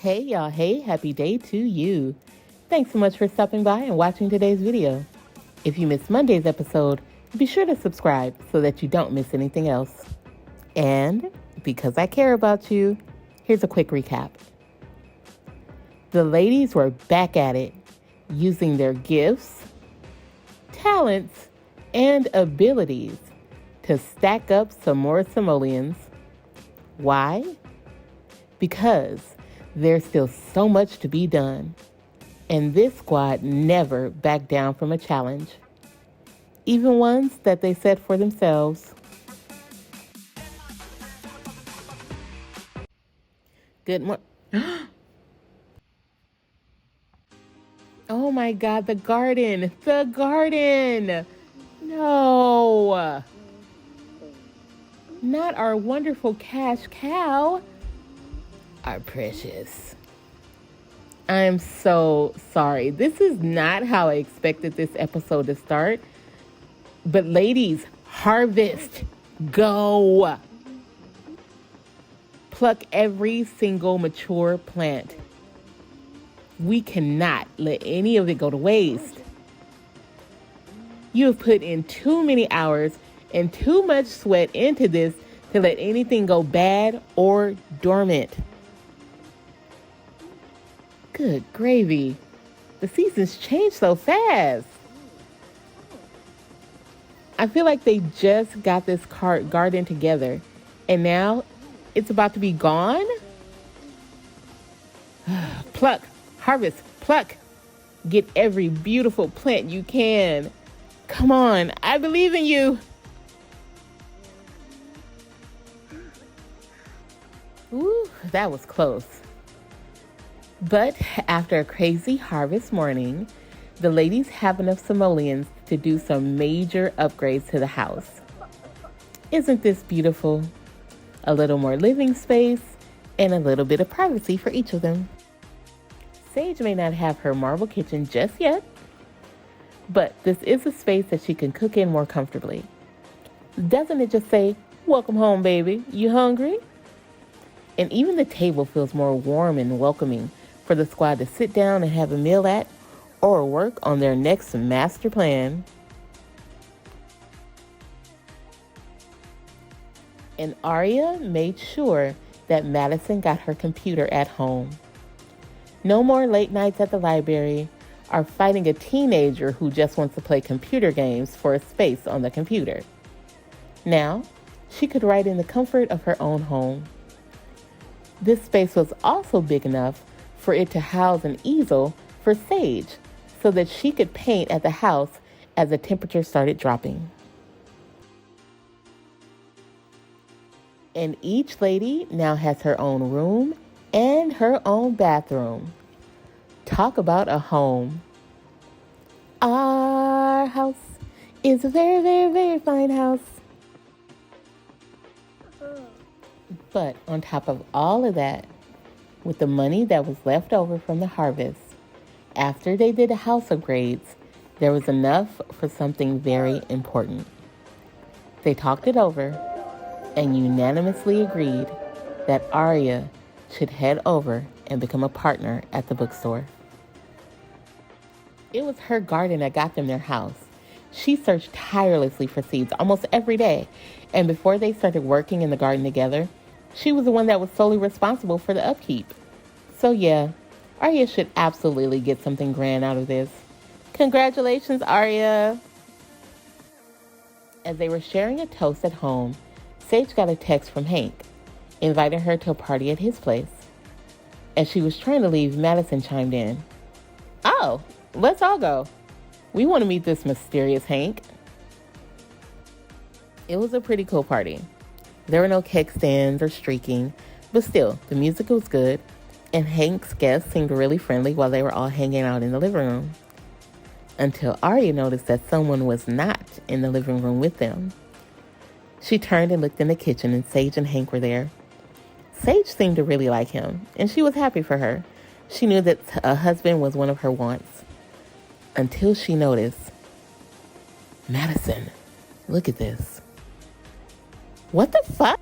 Hey y'all, hey, happy day to you. Thanks so much for stopping by and watching today's video. If you missed Monday's episode, be sure to subscribe so that you don't miss anything else. And because I care about you, here's a quick recap. The ladies were back at it, using their gifts, talents, and abilities to stack up some more simoleons. Why? Because there's still so much to be done, and this squad never backed down from a challenge, even ones that they set for themselves. Good morning. Oh my God, the garden! The garden! No! Not our wonderful cash cow. Our precious. I'm so sorry. This is not how I expected this episode to start. But ladies, harvest. Go. Pluck every single mature plant. We cannot let any of it go to waste. You have put in too many hours and too much sweat into this to let anything go bad or dormant. Good gravy. The seasons change so fast. I feel like they just got this garden together and now it's about to be gone. Pluck, harvest, pluck. Get every beautiful plant you can. Come on, I believe in you. Ooh, that was close. But after a crazy harvest morning, the ladies have enough simoleons to do some major upgrades to the house. Isn't this beautiful? A little more living space and a little bit of privacy for each of them. Sage may not have her marble kitchen just yet, but this is a space that she can cook in more comfortably. Doesn't it just say, "Welcome home, baby. You hungry?" And even the table feels more warm and welcoming for the squad to sit down and have a meal at or work on their next master plan. And Aria made sure that Madison got her computer at home. No more late nights at the library or fighting a teenager who just wants to play computer games for a space on the computer. Now, she could write in the comfort of her own home. This space was also big enough for it to house an easel for Sage so that she could paint at the house as the temperature started dropping. And each lady now has her own room and her own bathroom. Talk about a home. Our house is a very, very, very fine house. But on top of all of that, with the money that was left over from the harvest, after they did the house upgrades, there was enough for something very important. They talked it over and unanimously agreed that Aria should head over and become a partner at the bookstore. It was her garden that got them their house. She searched tirelessly for seeds almost every day, and before they started working in the garden together, she was the one that was solely responsible for the upkeep. So yeah, Aria should absolutely get something grand out of this. Congratulations, Aria! As they were sharing a toast at home, Sage got a text from Hank, inviting her to a party at his place. As she was trying to leave, Madison chimed in. "Oh, let's all go. We want to meet this mysterious Hank." It was a pretty cool party. There were no cake stands or streaking, but still, the music was good, and Hank's guests seemed really friendly while they were all hanging out in the living room. Until Aria noticed that someone was not in the living room with them. She turned and looked in the kitchen, and Sage and Hank were there. Sage seemed to really like him, and she was happy for her. She knew that a husband was one of her wants. Until she noticed, "Madison, look at this." "What the fuck?"